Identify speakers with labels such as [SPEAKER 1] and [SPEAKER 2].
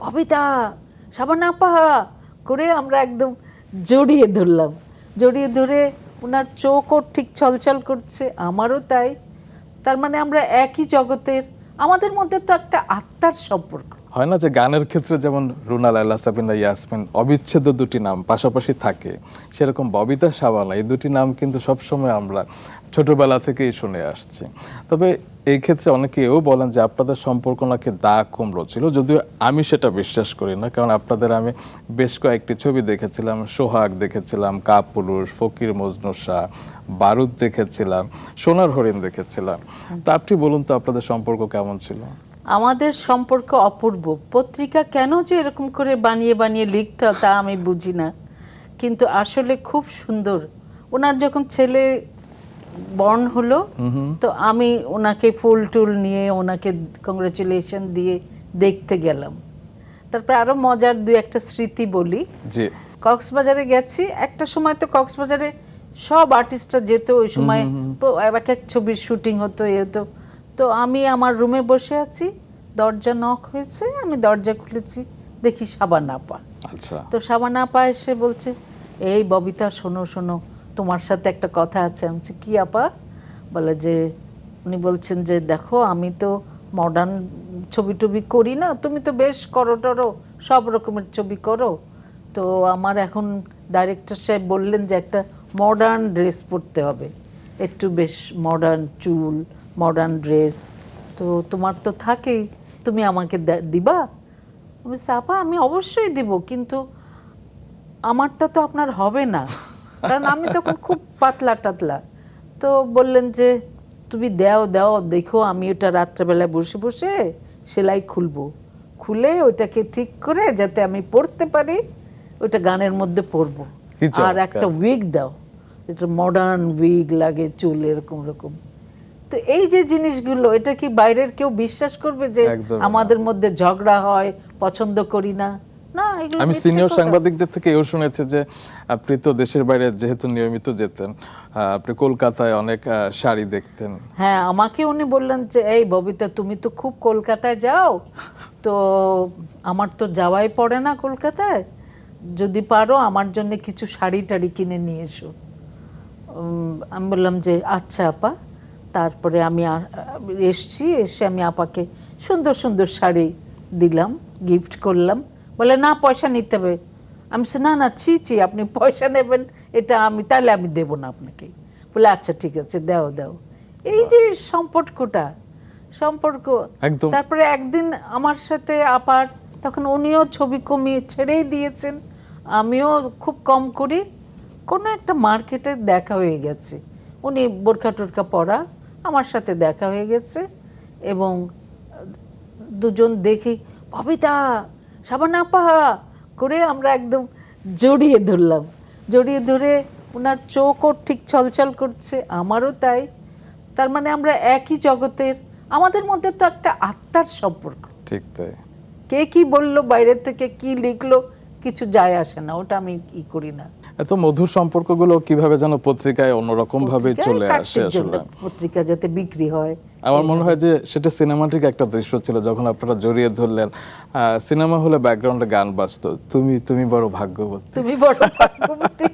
[SPEAKER 1] ববিতা, শাবানা আপা করে আমরা একদম জড়িয়ে ধরলাম। জড়িয়ে ধরে ওনার চোখও ঠিক ছলছল করছে, আমারও তাই। তার মানে আমরা একই জগতের, আমাদের মধ্যে তো একটা আত্মার সম্পর্ক।
[SPEAKER 2] হয় না যে গানের ক্ষেত্রে যেমন রুনা লায়লা, সাবিনা ইয়াসমিন অবিচ্ছেদ্য দুটি নাম পাশাপাশি থাকে, সেরকম ববিতা শাবানা এই দুটি নাম কিন্তু সবসময় আমরা ছোটবেলা থেকেই শুনে আসছি। তবে এই ক্ষেত্রে অনেকে এও বলেন যে আপনাদের সম্পর্ক নাকি দা কুমড়ো ছিল, যদিও আমি সেটা বিশ্বাস করি না। কারণ আপনাদের আমি বেশ কয়েকটি ছবি দেখেছিলাম, সোহাগ দেখেছিলাম, কাপুরুষ, ফকির মজনু শাহ, বারুদ দেখেছিলাম, সোনার হরিণ দেখেছিলাম। তা আপনি বলুন তো আপনাদের সম্পর্ক কেমন ছিল?
[SPEAKER 1] আমাদের সম্পর্ক অপূর্ব। পত্রিকা কেন যে এরকম করে বানিয়ে বানিয়ে লিখতে হয় তা আমি বুঝি না, কিন্তু আসলে খুব সুন্দর। ওনার যখন ছেলে বর্ন হলো, তো আমি ওনাকে ফুল টুল নিয়ে ওনাকে কংগ্রেচুলেশন দিয়ে দেখতে গেলাম। তারপর আরো মজার দুই একটা স্মৃতি বলি।
[SPEAKER 2] জি,
[SPEAKER 1] কক্সবাজারে গেছি একটা সময়, তো কক্সবাজারে সব আর্টিস্টরা যেত ওই সময়, এক এক ছবির শুটিং হতো, এ হতো। তো আমি আমার রুমে বসে আছি, দরজা নক হয়েছে, আমি দরজা খুলেছি, দেখি শাবানা আপা।
[SPEAKER 2] আচ্ছা।
[SPEAKER 1] তো শাবানা আপা এসে বলছে, এই ববিতা শোনো শোনো, তোমার সাথে একটা কথা আছে। আমি বলছি, কি আপা? বলে যে, উনি বলছেন যে দেখো আমি তো মডার্ন ছবি টবি করি না, তুমি তো বেশ করো টরো, সব রকমের ছবি করো। তো আমার এখন ডাইরেক্টর সাহেব বললেন যে একটা মডার্ন ড্রেস পরতে হবে, একটু বেশ মডার্ন চুল, মডার্ন ড্রেস। তো তোমার তো থাকেই, তুমি আমাকে দিবা? আমি বলছি, আপা আমি অবশ্যই দিব, কিন্তু আমারটা তো আপনার হবে না, কারণ আমি তখন খুব পাতলা টাতলা। তো বললেন যে তুমি দাও দাও, দেখো আমি ওটা রাত্রেবেলায় বসে বসে সেলাই খুলবো, খুলে ওইটাকে ঠিক করে যাতে আমি পরতে পারি, ওইটা গানের মধ্যে পরবো।
[SPEAKER 2] কি চমৎকার।
[SPEAKER 1] আর একটা উইগ দাও, এটা মডার্ন উইগ লাগে, চুল এরকম রকম। তো এই যে জিনিসগুলো, এটা কি বাইরের কেউ বিশ্বাস করবে যে
[SPEAKER 2] একদমই না।
[SPEAKER 1] আমাদের মধ্যে ঝগড়া হয়, পছন্দ করি না? না, এগুলো
[SPEAKER 2] আমি
[SPEAKER 1] মিথ্যে
[SPEAKER 2] সিনিয়র
[SPEAKER 1] কথা।
[SPEAKER 2] সাংবাদিকদের থেকে এও শুনেছি যে আপনি তো দেশের বাইরে যেহেতু নিয়মিত যেতেন, আপনি কলকাতায় অনেক শাড়ি দেখতেন।
[SPEAKER 1] হ্যাঁ, আমাকে উনি বললেন যে এই ববিতা তুমি তো খুব কলকাতায় যাও, তো আমার তো যাওয়াই পড়ে না কলকাতায়, যদি পারো আমার জন্য কিছু শাড়ি টাড়ি কিনে নিয়ে এসো। আমি বললাম যে আচ্ছা আপা। তারপরে আমি এসছি, এসে আমি আপাকে সুন্দর সুন্দর শাড়ি দিলাম, গিফট করলাম। বলে না, পয়সা নিতে হবে। আমি বলছি, না না, ছি ছি, আপনি পয়সা নেবেন এটা আমি, তাহলে আমি দেবো না আপনাকে। বলে আচ্ছা ঠিক আছে, দাও দাও। এই যে সম্পর্ক।
[SPEAKER 2] একদম।
[SPEAKER 1] তারপরে একদিন আমার সাথে আপার, তখন উনিও ছবি কমিয়ে ছেড়েই দিয়েছেন, আমিও খুব কম করি। কোনো একটা মার্কেটে দেখা হয়ে গেছে, উনি বোরখা টোরখা পরা, আমার সাথে দেখা হয়ে গেছে, এবং দুজন দেখি ববিতা, শাবানা আপা করে আমরা একদম জড়িয়ে ধরলাম। জড়িয়ে ধরে ওনার চোখও ঠিক ছলছল করছে, আমারও তাই। তার মানে আমরা একই জগতের, আমাদের মধ্যে তো একটা আত্মার সম্পর্ক।
[SPEAKER 2] ঠিক তাই।
[SPEAKER 1] কে কি বললো, বাইরের থেকে কি লিখলো, কিছু যায় আসে না, ওটা আমি ই করি না।
[SPEAKER 2] এত মধুর সম্পর্কগুলো কিভাবে যেন পত্রিকায় অন্যরকম ভাবে
[SPEAKER 1] পত্রিকায়
[SPEAKER 2] চলে আসে
[SPEAKER 1] কাটতির জন্য,
[SPEAKER 2] আসলে।
[SPEAKER 1] পত্রিকা যাতে বিক্রি হয়।
[SPEAKER 2] আমার মনে হয় যে সেটা সিনেমাটিক একটা দৃশ্য ছিল যখন আপনারা জড়িয়ে ধরলেন। সিনেমা হলে ব্যাকগ্রাউন্ডে গান বাজতো, তুমি তুমি বড় ভাগ্যবতী।
[SPEAKER 1] তুমি বড় ভাগ্যবতী।